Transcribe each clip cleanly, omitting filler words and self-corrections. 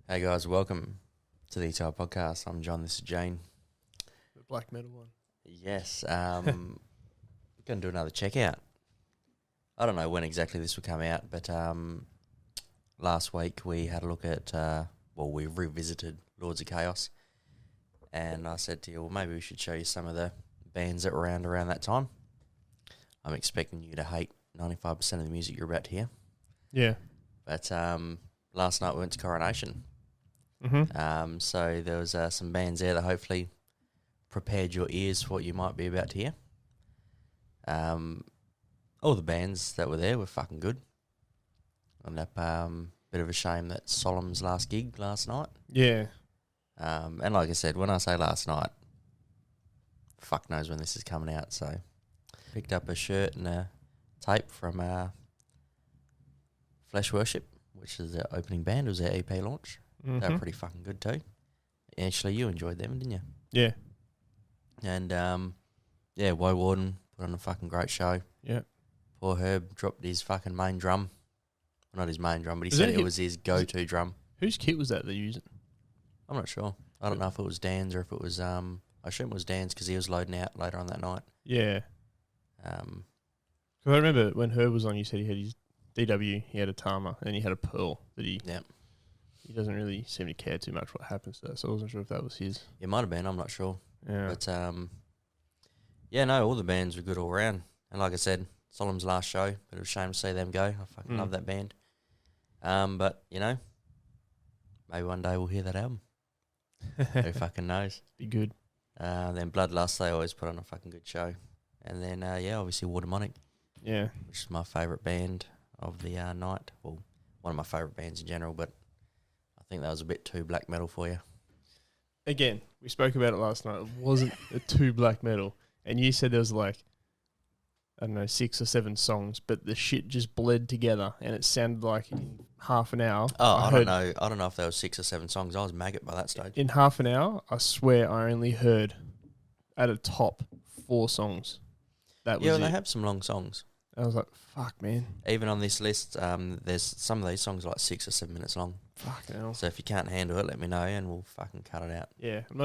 Hey guys, welcome to the ETI podcast. I'm John, this is Jane. The black metal one. Yes, going to do another checkout. I don't know when exactly this will come out, but last week we had a look at, we revisited Lords of Chaos, and I said to you, well, maybe we should show you some of the bands that were around that time. I'm expecting you to hate 95% of the music you're about to hear. Yeah. But last night we went to Coronation. Mm-hmm. So there was some bands there that hopefully prepared your ears for what you might be about to hear. All the bands that were there were fucking good. And that bit of a shame that Solemn's last gig last night. Yeah. And like I said, when I say last night, fuck knows when this is coming out. So picked up a shirt and a tape from Flesh Worship, which is their opening band. It was their EP launch. Mm-hmm. They were pretty fucking good too. Actually, you enjoyed them, didn't you? Yeah. And Woe Warden put on a fucking great show. Yeah. Poor Herb dropped his fucking main drum. Well, not his main drum, but he Is said it it was his go-to drum. Whose kit was that they're using? I'm not sure. I don't know if it was Dan's or if it was I assume it was Dan's because he was loading out later on that night. Yeah. Um, Because I remember when Herb was on, you said he had his DW, he had a Tama, and he had a Pearl that he doesn't really seem to care too much what happens to that, so I wasn't sure if that was his. It might have been, I'm not sure. Yeah. But all the bands were good all around. And like I said, Solemn's last show, but it was a shame to see them go. I fucking love that band. But, you know, maybe one day we'll hear that album. Who fucking knows? Be good. Then Bloodlust, they always put on a fucking good show. And then, obviously Watermonic, Yeah. which is my favourite band of the night. Well, one of my favourite bands in general, but I think that was a bit too black metal for you. Again, we spoke about it last night. It wasn't a too black metal. And you said there was like, I don't know, 6 or 7 songs, but the shit just bled together and it sounded like in half an hour. I don't know. I don't know if there was 6 or 7 songs. I was maggot by that stage. In half an hour, I swear I only heard at a top 4 songs. That was Yeah, it. they have some long songs. I was like, fuck, man. Even on this list, there's some of these songs are like 6 or 7 minutes long. Fuck hell. So if you can't handle it, let me know and we'll fucking cut it out. Yeah, I'm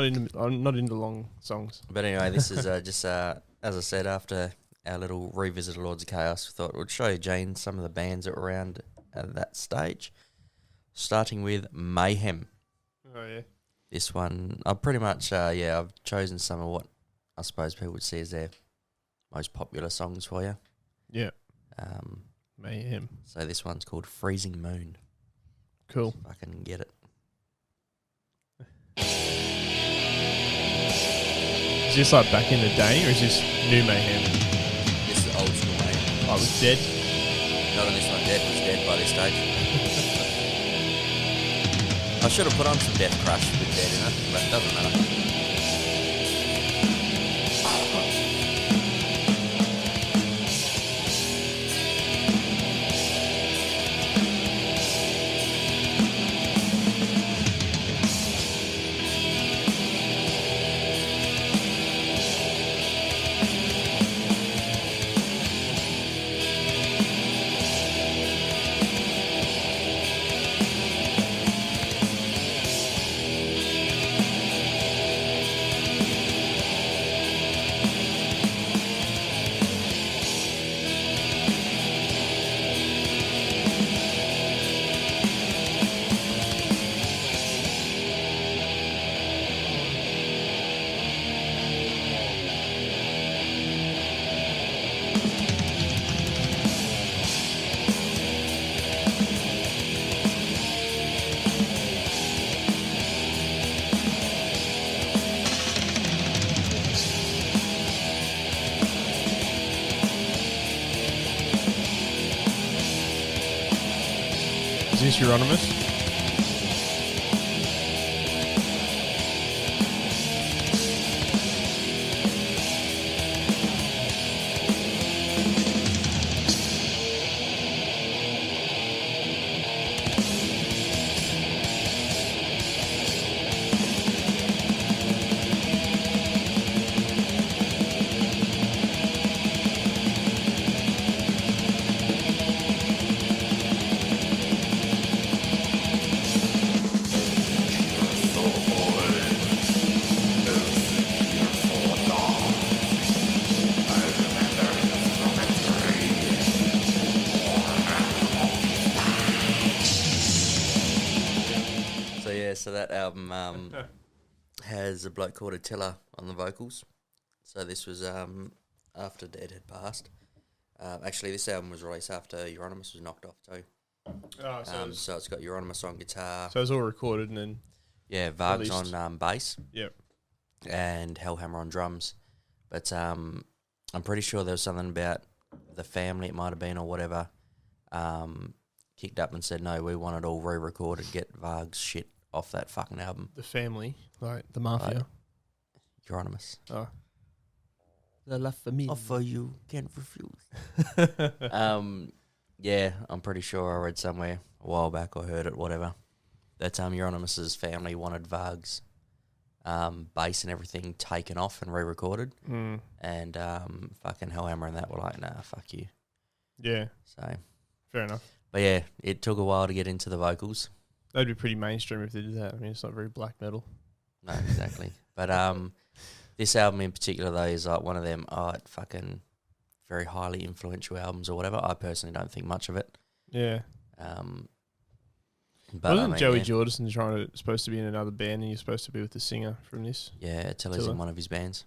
not into long songs. But anyway, this is just, as I said, after our little revisit of Lords of Chaos, we thought we'd show you, Jane, some of the bands that were around at that stage. Starting with Mayhem. Oh, yeah. This one, I pretty much, I've chosen some of what I suppose people would see as their most popular songs for you. Yeah. Mayhem. So this one's called Freezing Moon. Cool. Fucking get it. Is this like back in the day or is this new Mayhem? This is old school Mayhem. Oh, it was dead? Not on this one, Dead was dead by this stage. I should have put on some Death Crush with Dead in it, but it doesn't matter. Is this Euronymous? So that album has a bloke called Attila on the vocals. So this was after Dead had passed. Actually, this album was released after Euronymous was knocked off too. Oh, So it's got Euronymous on guitar. so it was all recorded and then Varg's released. on bass. Yep. And Hellhammer on drums. But I'm pretty sure there was something about the family, it might have been, or whatever, kicked up and said, no, we want it all re-recorded, get Varg's shit off that fucking album. the family, like the mafia. Euronymous. Oh. The La Familia. Offer you, can't refuse. Yeah, I'm pretty sure I read somewhere a while back or heard it, whatever, that Euronymous' family wanted Varg's bass and everything taken off and re-recorded. And fucking Hellhammer and that were like, nah, fuck you. Yeah, So, fair enough. but yeah, it took a while to get into the vocals. That'd be pretty mainstream if they did that. I mean, it's not very black metal. No, exactly. But this album in particular, though, is like one of them fucking very highly influential albums or whatever. I personally don't think much of it. Yeah. But Wasn't Joey Jordison supposed to be in another band and you're supposed to be with the singer from this? Yeah, Attila's in one of his bands.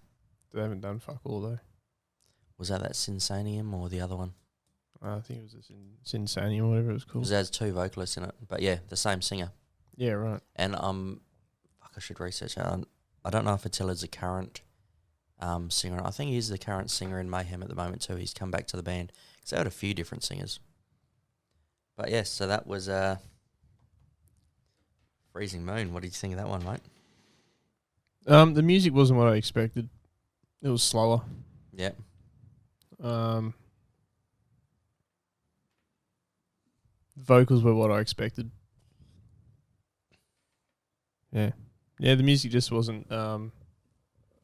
They haven't done fuck all though. Was that Sinsanium or the other one? I think it was Sinsanium or whatever it was called. Because there's two vocalists in it. But yeah, the same singer. Yeah, right. And I should research that. I don't know if Attila's the current singer. I think he's the current singer in Mayhem at the moment too. He's come back to the band. Because they had a few different singers. But yes, so that was Freezing Moon. What did you think of that one, mate? The music wasn't what I expected. It was slower. Yeah. Vocals were what I expected. Yeah. Yeah, the music just wasn't I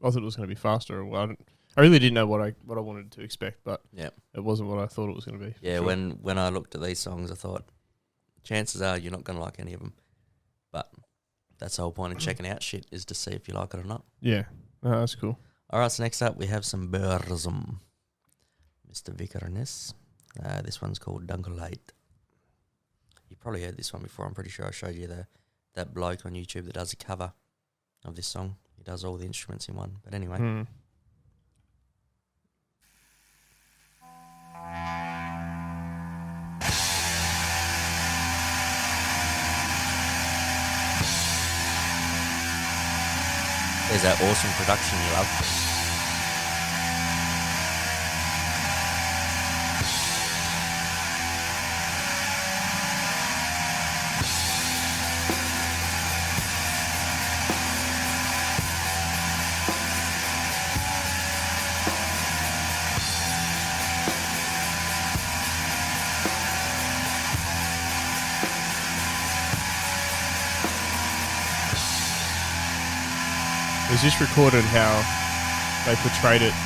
thought it was going to be faster. Well, I really didn't know what I wanted to expect, but Yeah. it wasn't what I thought it was going to be. Yeah, Sure. when I looked at these songs, I thought, chances are you're not going to like any of them. But that's the whole point of checking out shit, is to see if you like it or not. Yeah. No, that's cool. All right, so next up we have some Burzum. Mr. Vikernes. This one's called Dunkelheit. You probably heard this one before. I'm pretty sure I showed you that bloke on YouTube that does a cover of this song. He does all the instruments in one. But anyway. There's that awesome production you love. Was this recorded how they portrayed it,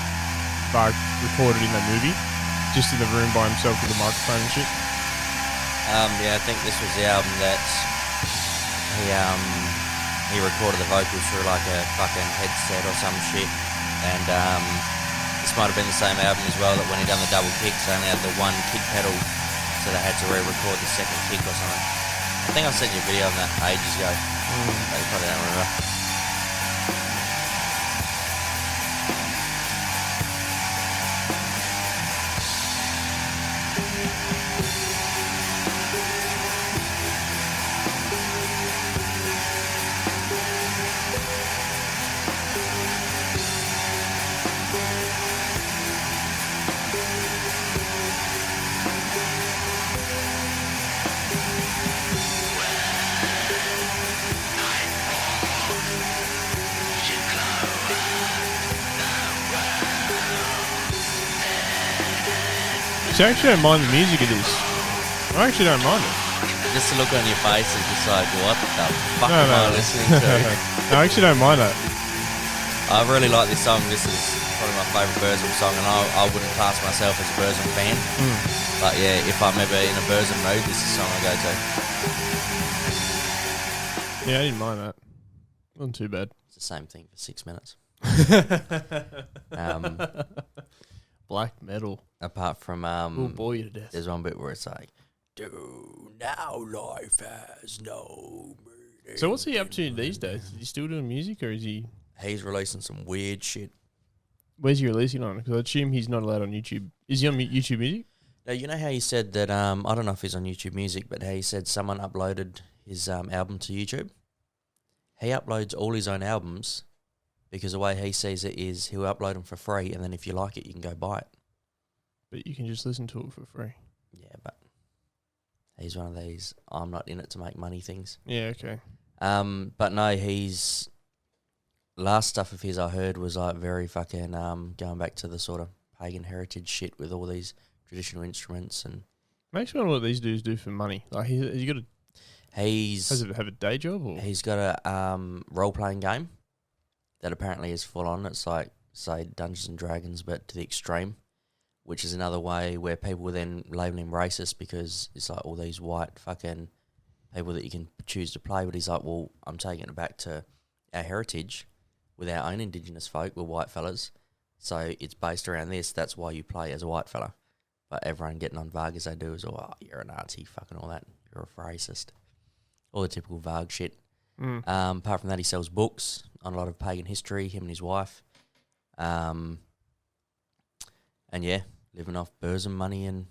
like recorded in the movie? Just in the room by himself with the microphone and shit? Yeah, I think this was the album that he recorded the vocals through like a fucking headset or some shit. And this might have been the same album as well, that when he done the double kicks, they only had the one kick pedal, so they had to re-record the second kick or something. I think I sent you a video on that ages ago. But you probably don't remember. So I actually don't mind the music of this. I actually don't mind it. Just the look on your face is just like, what the fuck am I listening to? No, I actually don't mind that. I really like this song. This is probably my favourite Burzum song, and I wouldn't class myself as a Burzum fan. But yeah, if I'm ever in a Burzum mood, this is the song I go to. Yeah, I didn't mind that. Wasn't too bad. It's the same thing for 6 minutes. Black metal. Apart from, Will bore you to death. there's one bit where it's like, dude, now life has no meaning. So what's he up to these days? Is he still doing music, or is he? He's releasing some weird shit. Where's he releasing on? Because I assume he's not allowed on YouTube. Is he on YouTube Music? Now, you know how he said that, I don't know if he's on YouTube Music, but how he said someone uploaded his album to YouTube? He uploads all his own albums because the way he sees it is he'll upload them for free, and then if you like it, you can go buy it. But you can just listen to it for free. Yeah, but he's one of these I'm not in it to make money things. Yeah, okay. But no, he's... Last stuff of his I heard was like very fucking going back to the sort of pagan heritage shit with all these traditional instruments and... Makes me wonder what these dudes do for money. Like, he got a... Does it have a day job? Or? He's got a role-playing game that apparently is full on. It's like, say, Dungeons and Dragons, but to the extreme, which is another way where people will then label him racist because it's like all these white fucking people that you can choose to play. But he's like, well, I'm taking it back to our heritage with our own Indigenous folk, we're white fellas. So it's based around this. That's why you play as a white fella. But everyone getting on Varg as they do is, oh, you're a Nazi, fucking all that. You're a racist. All the typical Varg shit. Apart from that, he sells books on a lot of pagan history, him and his wife. And yeah, living off Burzum money and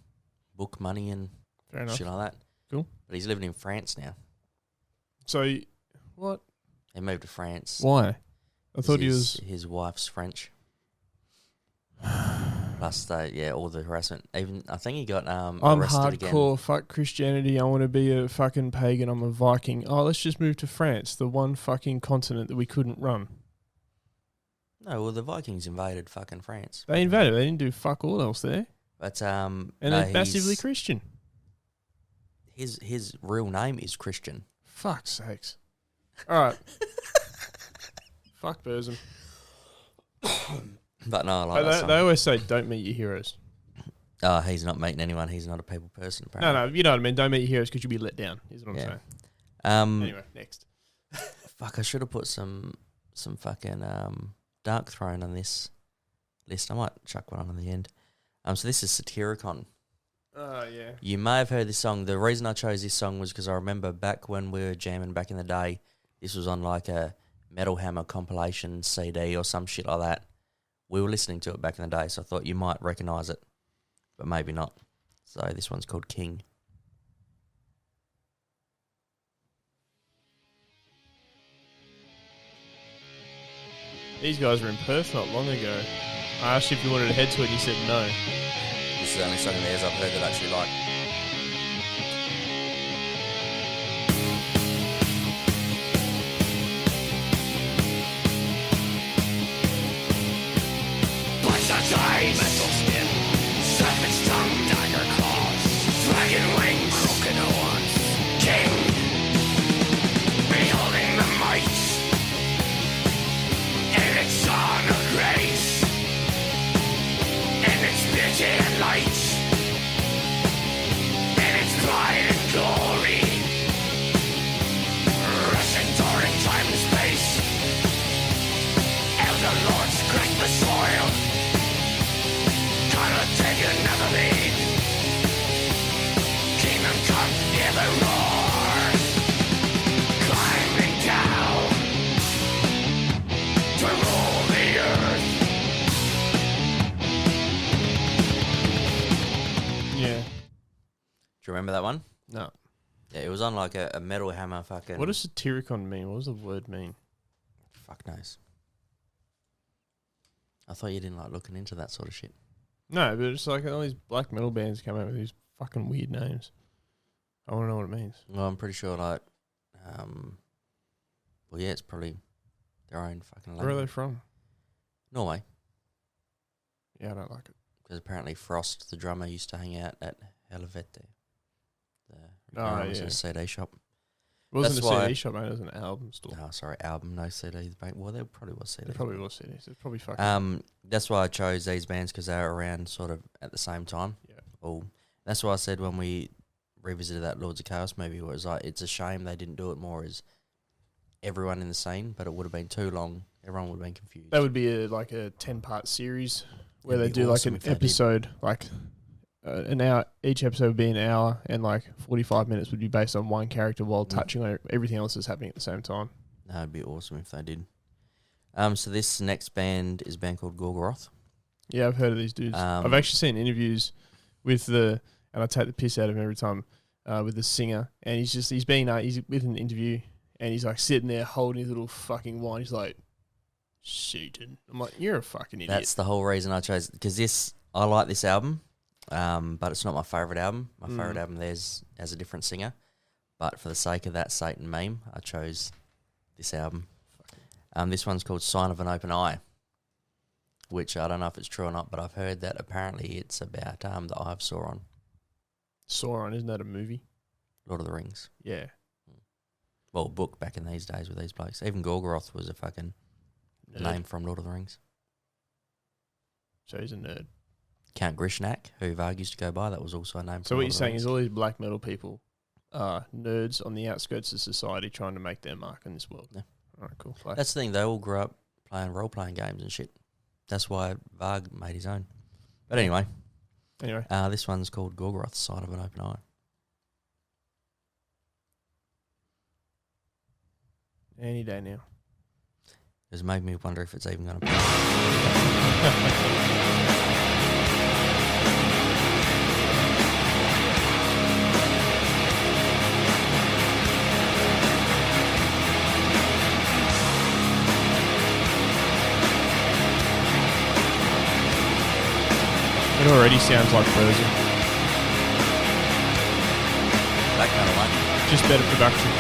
book money and Fair enough. shit like that. Cool. But he's living in France now. So, what? He moved to France. Why? I thought he was... His wife's French. Plus, all the harassment. Even I think he got I'm arrested hardcore, again. fuck Christianity, I want to be a fucking pagan, I'm a Viking. Oh, let's just move to France, the one fucking continent that we couldn't run. No, well, the Vikings invaded fucking France. They invaded, they didn't do fuck all else there. But and they're massively Christian. His real name is Christian. Fuck's sakes. Alright. Fuck Burzum. But no, I like that song. They always say, don't meet your heroes. Oh, he's not meeting anyone. He's not a people person, apparently. No, you know what I mean. Don't meet your heroes because you'll be let down, is what I'm saying. Anyway, next. Fuck, I should have put some fucking Dark Throne on this list. I might chuck one on in the end. So this is Satyricon. Oh, yeah. You may have heard this song. The reason I chose this song was because I remember back when we were jamming back in the day, this was on like a Metal Hammer compilation CD or some shit like that. We were listening to it back in the day, so I thought you might recognise it, but maybe not. So this one's called King. These guys were in Perth not long ago. I asked you if you wanted to head to it and you said no. This is the only song of theirs I've heard that I actually like. Metal skin, serpent's tongue, dagger claws, dragon wing, broken horns, king, beholding the might, in its honor grace, in its beauty and light, in its pride and glory, rushing during time and space, elder lords crack the soil. Take another lead. Kingdom come, hear the roar. Climbing down to rule the earth. Yeah. Do you remember that one? No. Yeah, it was on like a Metal Hammer fucking... What does Satyricon mean? What does the word mean? Fuck knows. I thought you didn't like looking into that sort of shit. No, but it's like all these black metal bands come out with these fucking weird names. I want to know what it means. Well, I'm pretty sure like... well, yeah, it's probably their own fucking language. Where are they from? Norway. Yeah, I don't like it. Because apparently Frost, the drummer, used to hang out at Helvete. Yeah. CD shop. It wasn't That's a why- CD shop, mate. It was an album store. Oh, sorry, album, no CDs. Well, there probably was CDs. There probably was CDs. It's probably fucking... That's why I chose these bands because they were around sort of at the same time. Yeah. Well, that's why I said when we revisited that Lords of Chaos movie, it was like, it's a shame they didn't do it more as everyone in the scene, but it would have been too long. Everyone would have been confused. That would be like a 10-part series where It'd they be do like awesome an if they did. episode, like an hour. Each episode would be an hour, and like 45 minutes would be based on one character while touching on everything else that's happening at the same time. That'd be awesome if they did. So this next band is a band called Gorgoroth. Yeah, I've heard of these dudes. I've actually seen interviews with and I take the piss out of him every time, with the singer, and he's with an interview, and he's like sitting there holding his little fucking wine. He's like, Satan. I'm like, you're a fucking idiot. That's the whole reason I chose, because I like this album, but it's not my favourite album. My favourite album has a different singer, but for the sake of that Satan meme, I chose this album. This one's called Sign of an Open Eye, which I don't know if it's true or not, but I've heard that apparently it's about the Eye of Sauron. Sauron, isn't that a movie? Lord of the Rings. Yeah. Well, book back in these days with these blokes. Even Gorgoroth was a fucking name from Lord of the Rings. So he's a nerd. Count Grishnak, who Varg used to go by, that was also a name. So what you're saying is all these black metal people are nerds on the outskirts of society trying to make their mark in this world. Yeah. All right, cool. That's the thing, they all grew up playing role-playing games and shit. That's why Varg made his own. But anyway, this one's called Gorgoroth, Sign of an Open Eye. Any day now. It's made me wonder if it's even going to be. It already sounds like Frozen. That kind of one. Just better production.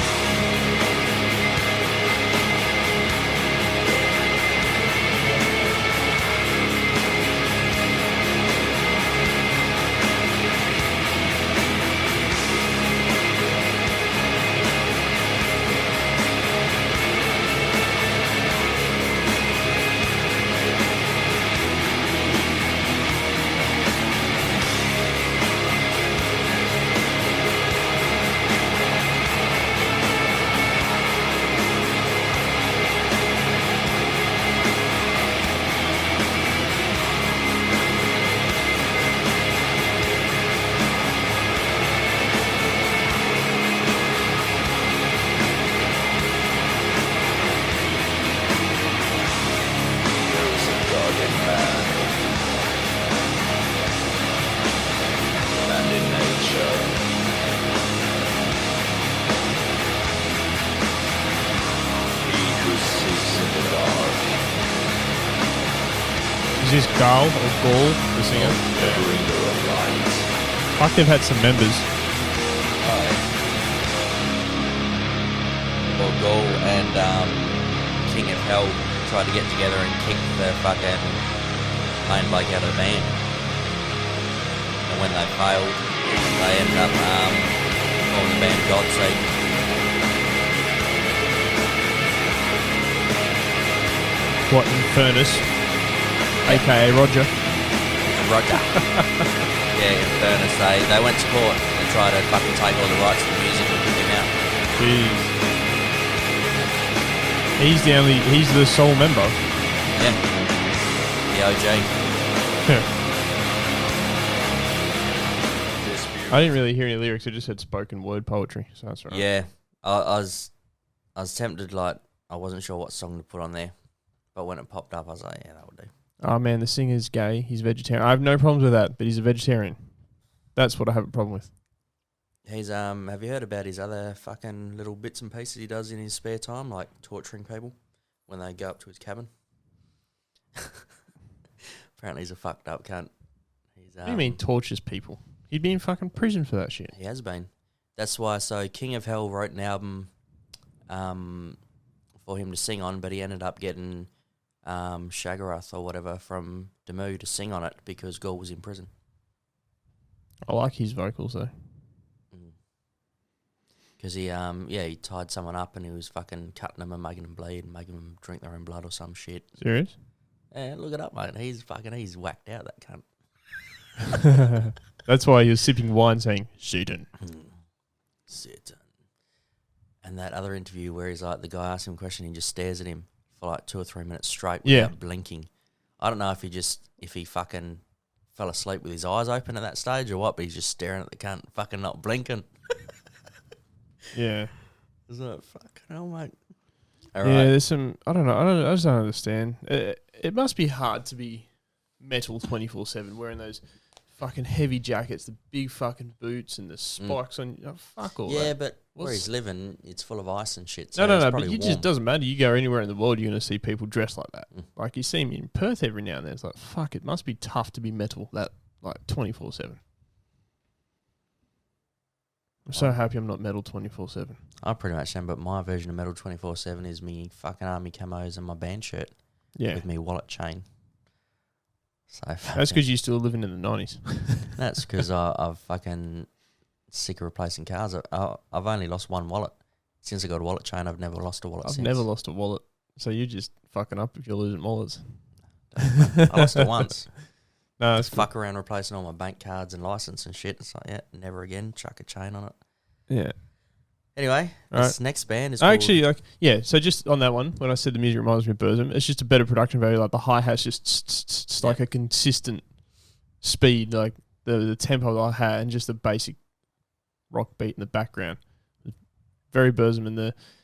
Is this Gaul or Gaul, the singer? Fuck, they've had some members. Well, Gaul and King of Hell tried to get together and kick the fucking main bloke out of the band. And when they failed, they ended up calling the band Godseed. What, Infernus? A.K.A. Roger. Roger. Yeah, Infernus. They went to court and tried to fucking take all the rights to the music and kick him out. Jeez. He's the sole member. Yeah. The OG. I didn't really hear any lyrics. I just heard spoken word poetry, so that's right. Yeah. I was tempted, like, I wasn't sure what song to put on there. But when it popped up, I was like, yeah, that would do. Oh, man, the singer's gay. He's vegetarian. I have no problems with that, but he's a vegetarian. That's what I have a problem with. He's have you heard about his other fucking little bits and pieces he does in his spare time, like torturing people when they go up to his cabin? Apparently he's a fucked up cunt. What do you mean tortures people? He'd be in fucking prison for that shit. He has been. That's why, so King of Hell wrote an album for him to sing on, but he ended up getting Shagarath or whatever from Demu to sing on it because Gaul was in prison. I like his vocals though. Because he tied someone up and he was fucking cutting them and making them bleed and making them drink their own blood or some shit. Serious? Yeah, look it up, mate. He's whacked out, that cunt. That's why he was sipping wine saying, Satan. Satan. And that other interview where he's like, the guy asks him a question, he just stares at him for like 2 or 3 minutes straight without blinking. I don't know if he fucking fell asleep with his eyes open at that stage or what, but he's just staring at the cunt, fucking not blinking. Yeah. It's like, fucking hell, mate. All Yeah, right. there's some. I don't know. I just don't understand. It must be hard to be metal 24/7, wearing those fucking heavy jackets, the big fucking boots, and the spikes on. Oh, fuck all Yeah, that. but where What's- he's living, it's full of ice and shit. So No, it's but probably you warm. just doesn't matter. You go anywhere in the world, you're gonna see people dressed like that. Mm. Like you see them in Perth every now and then. It's like, fuck, it must be tough to be metal that like 24/7. I'm so happy I'm not metal 24/7. I pretty much am, but my version of metal 24/7 is me fucking army camos and my band shirt Yeah, with me wallet chain. So that's because you're still living in the 90s. That's because I've fucking sick of replacing cars. I've only lost one wallet since I got a wallet chain. I've never lost a wallet. I've since. never lost a wallet, so you're just fucking up if you're losing wallets. I lost it once. No, it's Fuck around replacing all my bank cards and license and shit. It's like, yeah, never again. Chuck a chain on it. Yeah. Anyway, All this next band is I called... actually like, yeah. So just on that one, when I said the music reminds me of Burzum, it's just a better production value. Like the hi hat's just like a consistent speed, like the tempo that I had, and just the basic rock beat in the background. Very Burzum, and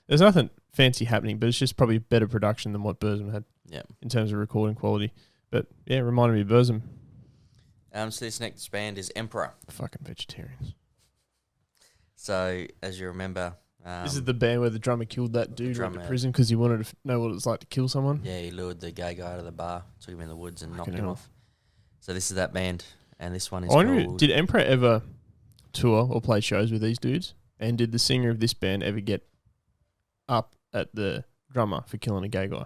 there's nothing fancy happening, but it's just probably better production than what Burzum had. Yeah. In terms of recording quality, but yeah, it reminded me of Burzum. So this next band is Emperor. Fucking vegetarians. So, as you remember... This is the band where the drummer killed that dude who went to drummer- prison because he wanted to know what it's like to kill someone. Yeah, he lured the gay guy to the bar, took him in the woods and knocked Fucking him hell. off. So this is that band, and this one is I wonder, called... did Emperor ever tour or play shows with these dudes? And did the singer of this band ever get up at the drummer for killing a gay guy?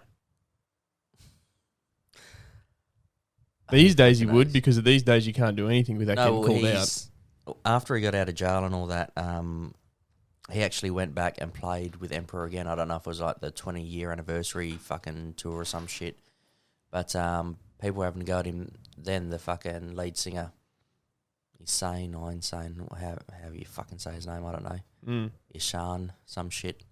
These days he would, because these days you can't do anything without getting called out. After he got out of jail and all that, he actually went back and played with Emperor again. I don't know if it was like the 20-year anniversary fucking tour or some shit. But people were having to go at him then, the fucking lead singer. Insane or insane, however you fucking say his name, I don't know. Mm. Ishan, some shit.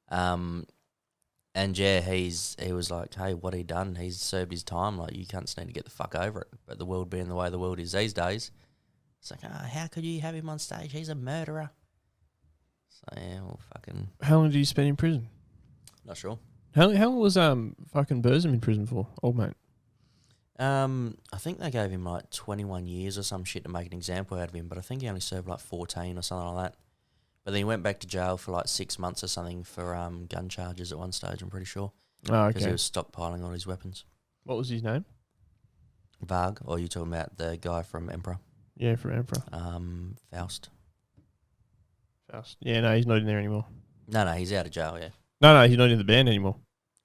And yeah, he was like, hey, what he done? He's served his time. Like, you cunts need to get the fuck over it. But the world being the way the world is these days, it's like, how could you have him on stage? He's a murderer. So yeah, well, fucking How long did you spend in prison? not sure. How long was fucking Burzum in prison for, old mate? I think they gave him like 21 years or some shit to make an example out of him, but I think he only served like 14 or something like that. But then he went back to jail for like 6 months or something for gun charges at one stage, I'm pretty sure. Oh, Because he okay. was stockpiling all his weapons. What was his name? Varg, or you talking about the guy from Emperor? Yeah, from Emperor. Faust. Faust. Yeah, no, he's not in there anymore. No, he's out of jail, yeah. No, he's not in the band anymore.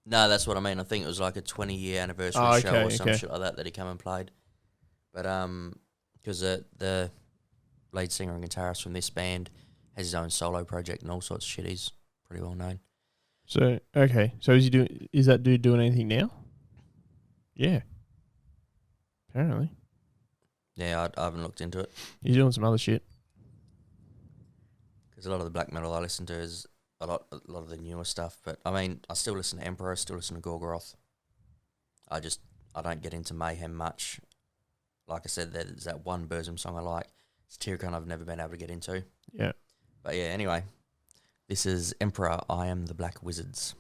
No, that's what I mean. I think it was like a 20-year anniversary Oh, show okay, or some okay. shit like that he come and played. But because the lead singer and guitarist from this band has his own solo project and all sorts of shit. He's pretty well known. So okay, so is that dude doing anything now? Yeah. Apparently. Yeah, I haven't looked into it He's doing some other shit. because a lot of the black metal I listen to is a lot of the newer stuff. But I mean, I still listen to Emperor, I still listen to Gorgoroth. I don't get into Mayhem much. Like I said, there's that one Burzum song I like. It's Tyrcon I've never been able to get into. Yeah. But yeah, anyway, this is Emperor, I Am the Black Wizards.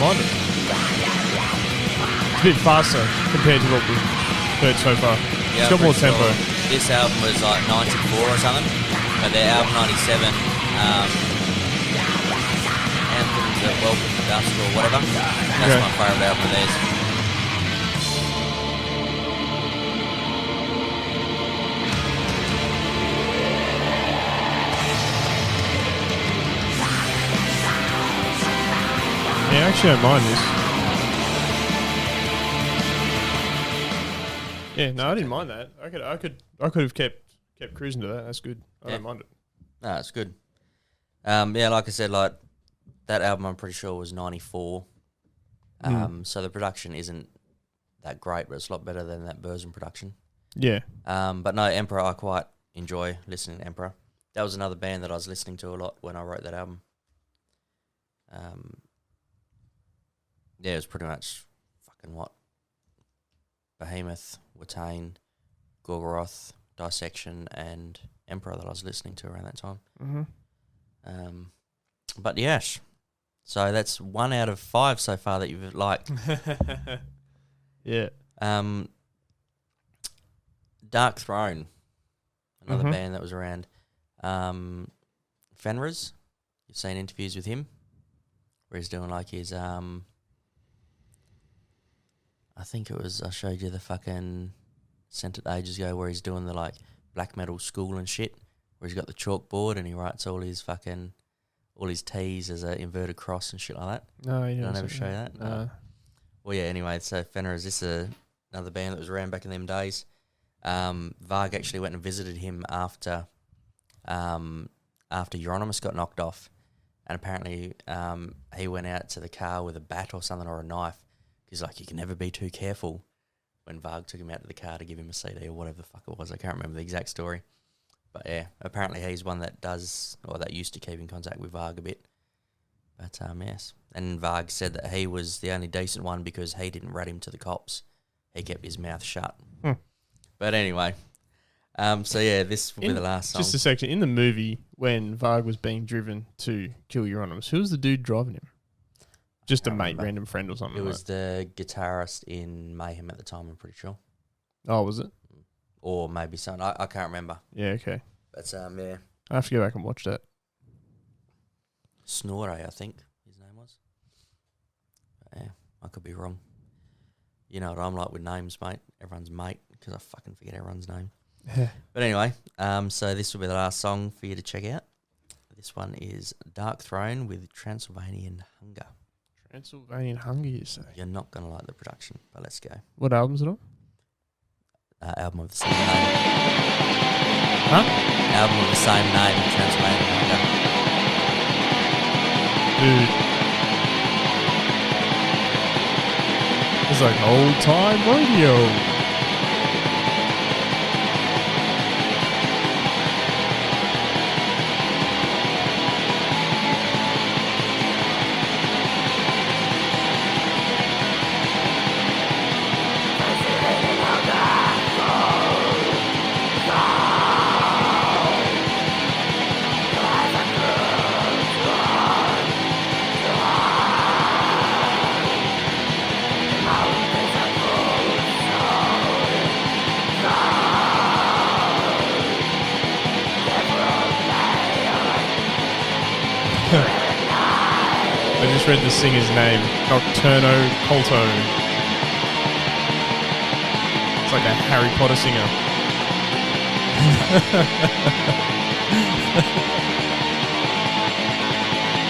mind it. It's a bit faster compared to what we've heard so far. Yeah, It's got more tempo. This album was like 94 or something, but their album 97, Anthems of Welcome to Dusk or whatever, that's Okay. my favourite album of theirs. Yeah, I actually don't mind this. Yeah, no, I didn't mind that. I could have kept cruising to that. That's good. I Yeah. don't mind it. No, it's good. Yeah, like I said, like that album I'm pretty sure was 94. So the production isn't that great, but it's a lot better than that Burzum production. Yeah. But no, Emperor, I quite enjoy listening to Emperor. That was another band that I was listening to a lot when I wrote that album. Yeah, it was pretty much fucking what? Behemoth, Watain, Gorgoroth, Dissection, and Emperor that I was listening to around that time. Mm-hmm. But yes, so that's 1 out of 5 so far that you've liked. Yeah. Dark Throne, another Mhm. band that was around. Fenriz, you've seen interviews with him where he's doing like his I think it was, I showed you the fucking, sent it ages ago, where he's doing the like black metal school and shit, where he's got the chalkboard and he writes all his T's as an inverted cross and shit like that. No, you Did I don't never say show you that? No. Well, yeah, anyway, so Fenriz, this is another band that was around back in them days. Varg actually went and visited him after Euronymous got knocked off. And apparently he went out to the car with a bat or something or a knife. He's like, you can never be too careful, when Varg took him out to the car to give him a CD or whatever the fuck it was. I can't remember the exact story. But yeah, apparently he's one that does, or that used to keep in contact with Varg a bit. But yes. And Varg said that he was the only decent one because he didn't rat him to the cops. He kept his mouth shut. But anyway, so yeah, this will be the last song. Just a section. In the movie, when Varg was being driven to kill Euronymous, who was the dude driving him? Just a Can't mate, remember. random friend or something. It was the guitarist in Mayhem at the time, I'm pretty sure. Oh, was it? Or maybe something. I can't remember. Yeah, okay. But yeah. I have to go back and watch that. Snore, I think his name was. But yeah, I could be wrong. You know what I'm like with names, mate. Everyone's mate, because I fucking forget everyone's name. But anyway, so this will be the last song for you to check out. This one is Dark Throne with Transylvanian Hunger. Transylvanian Hunger, you say? You're not going to like the production, but let's go. What album's it on? Album of the same name. Huh? Album of the same name, Transylvanian Hunger. Dude. It's like old time radio. I just read the singer's name, Nocturno Colto. It's like a Harry Potter singer.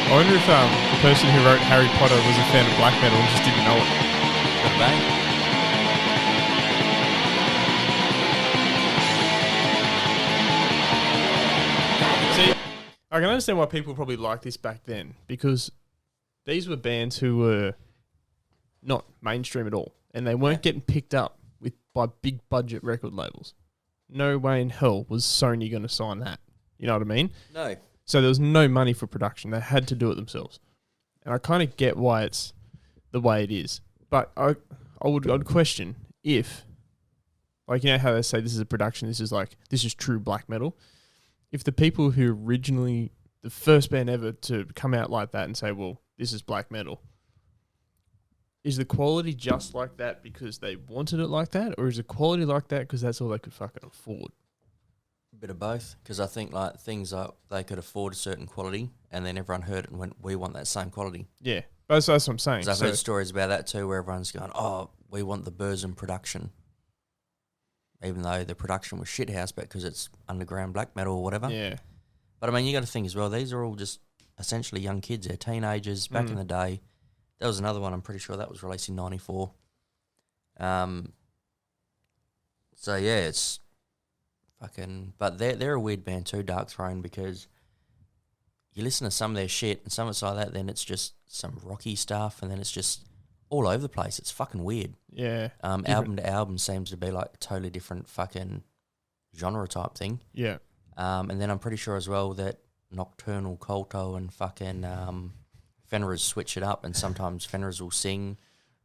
I wonder if the person who wrote Harry Potter was a fan of black metal and just didn't know it. Good bang. See, I can understand why people probably liked this back then, because these were bands who were not mainstream at all, and they weren't getting picked up by big budget record labels. No way in hell was Sony going to sign that. You know what I mean? No. So there was no money for production. They had to do it themselves. And I kind of get why it's the way it is. But I'd question if, like, you know how they say this is a production, this is true black metal. If the people who originally, the first band ever to come out like that and say, well, this is black metal, is the quality just like that because they wanted it like that, or is the quality like that because that's all they could fucking afford? Bit of both, because I think like things like they could afford a certain quality, and then everyone heard it and went, "We want that same quality." Yeah, that's what I'm saying. 'Cause I've So, heard stories about that too, where everyone's going, "Oh, we want the Burzum production," even though the production was shithouse, but because it's underground black metal or whatever. yeah, But I mean, you got to think as well. These are all just essentially young kids. They're teenagers. Back in the day, there was another one. I'm pretty sure that was released in '94. So yeah, it's fucking. But they're a weird band too, Dark Throne, because you listen to some of their shit and some of it's like that. Then it's just some rocky stuff, and then it's just all over the place. It's fucking weird. yeah, Album to album seems to be like a totally different fucking genre type thing. yeah, And then I'm pretty sure as well that Nocturnal Culto and fucking Fenrir's switch it up, and sometimes Fenrir's will sing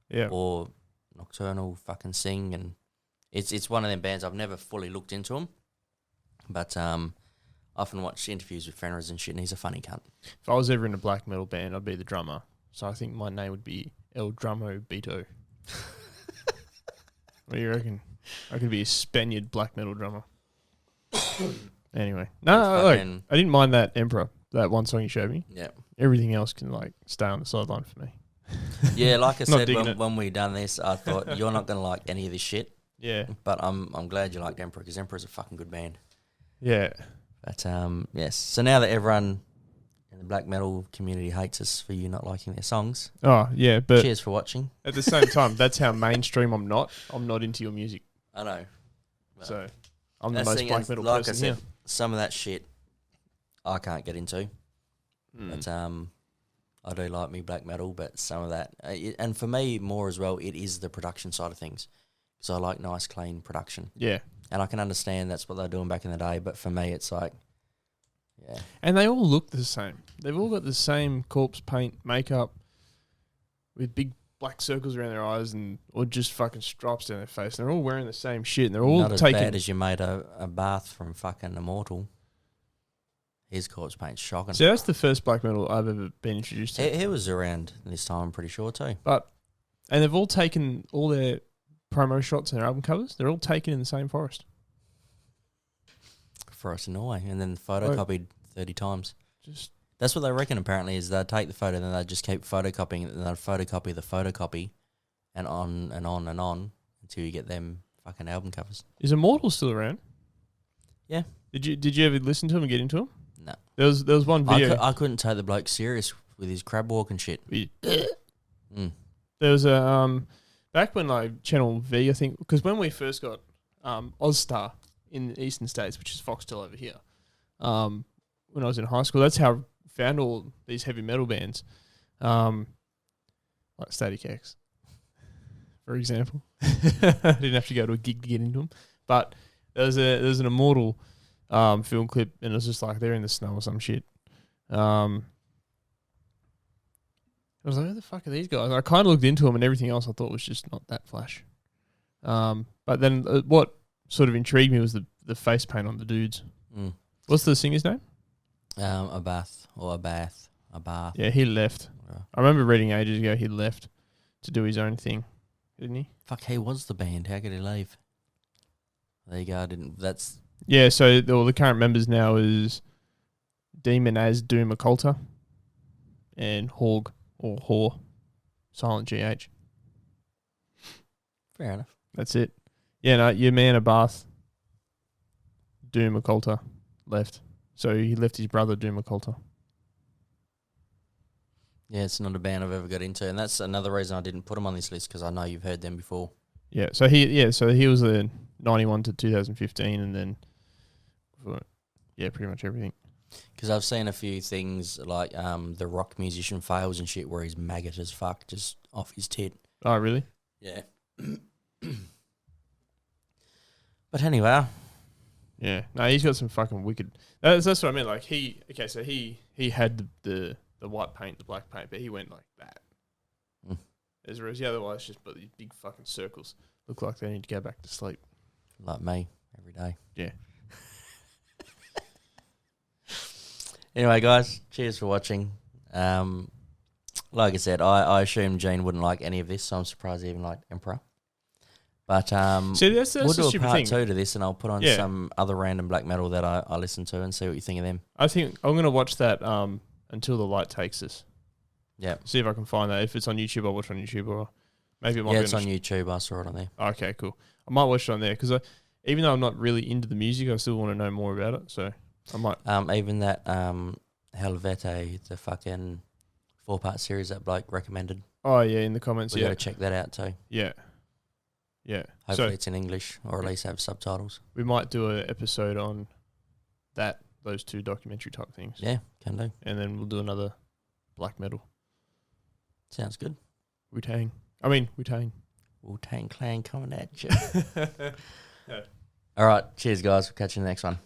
yeah. or Nocturnal fucking sing, and it's one of them bands. I've never fully looked into them, but I often watch interviews with Fenrir's and shit, and he's a funny cunt. If I was ever in a black metal band, I'd be the drummer. So I think my name would be El Drummo Beto. What do you reckon? I could be a Spaniard black metal drummer. Anyway, no, look, Fucking- I didn't mind that Emperor, that one song you showed me. Yeah. Everything else can like stay on the sideline for me. Yeah, like I Not said digging it. when we done this, I thought you're not gonna like any of this shit, Yeah, but I'm glad you liked Emperor, because Emperor's a fucking good band. yeah, But yes, so now that everyone in the black metal community hates us for you not liking their songs, oh yeah. But cheers for watching. at the same time, that's how mainstream I'm not. I'm not into your music, I know. Well, so I'm the that's most thing black is, metal like I person said, here. some of that shit I can't get into. But I do like me black metal, but some of that, and for me more as well, it is the production side of things. So I like nice, clean production, Yeah, and I can understand that's what they're doing back in the day. But for me, it's like, yeah, and they all look the same. They've all got the same corpse paint, makeup, with big black circles around their eyes, and or just fucking stripes down their face. And they're all wearing the same shit, and they're all not as taking. bad as you made a bath from fucking Immortal. His corpse paint's shocking. So that's the first black metal I've ever been introduced to. He was around this time, I'm pretty sure too. And they've all taken all their promo shots and their album covers. They're all taken in the same forest. For us in Norway, and then photocopied 30 times. Just That's what they reckon. Apparently, is they'd take the photo, then they'd just keep photocopying it, and they'd photocopy the photocopy, and on and on and on until you get them fucking album covers. is Immortal still around? Yeah. Did you ever listen to him and get into him? No, There was one video. I couldn't take the bloke serious with his crab walk and shit. Mm. There was a back when like Channel V, I think, because when we first got Ozstar in the eastern states, which is Foxtel over here, when I was in high school, that's how I found all these heavy metal bands, like Static X, for example. I didn't have to go to a gig to get into them, but there's an Immortal film clip, and it was just like they're in the snow or some shit. I was like, who the fuck are these guys? I kind of looked into them, and everything else I thought was just not that flash. But then what sort of intrigued me was the face paint on the dudes. Mm. What's the singer's name? A bath. Yeah, he left. Yeah. I remember reading ages ago he left to do his own thing, didn't he? Fuck, he was the band. How could he leave? There you go. I didn't. That's Yeah, so the current members now is Demon as Doom Occulta and Hog or Whore, silent GH. fair enough. That's it. Yeah, no, your man Abath, Doom Occulta, left. So he left his brother Doom Occulta. Yeah, it's not a band I've ever got into, and that's another reason I didn't put them on this list, because I know you've heard them before. Yeah, so he was a 91 to 2015, and then pretty much everything. Because I've seen a few things like the rock musician fails and shit, where he's maggot as fuck, just off his tit. Oh, really? Yeah. But anyway, Yeah. No, he's got some fucking wicked. That's what I meant. Like he had the white paint, the black paint, but he went like that. Mm. Whereas the other ones just but these big fucking circles look like they need to go back to sleep. like me, every day. Yeah. Anyway, guys, cheers for watching. like I said, I assumed Gene wouldn't like any of this, so I'm surprised he even liked Emperor. But See, that's we'll the do a stupid part thing. 2 to this, and I'll put on Yeah. some other random black metal that I listen to and see what you think of them. I think I'm gonna watch that Until the Light Takes Us. Yeah. See if I can find that. If it's on YouTube, I'll watch it on YouTube, or maybe it might Yeah, be it's on YouTube. I saw it on there. Okay, cool. I might watch it on there because even though I'm not really into the music, I still want to know more about it. So I might. Even that Helvete, the fucking 4-part series that bloke recommended. Oh yeah, in the comments. We Yeah, got to check that out too. yeah. Hopefully So it's in English or at least have subtitles. we might do an episode on those two documentary type things, Yeah, can do. and then we'll do another black metal. Sounds good. Wu-Tang. Wu-Tang Clan coming at you. Yeah. All right. Cheers, guys. We'll catch you in the next one.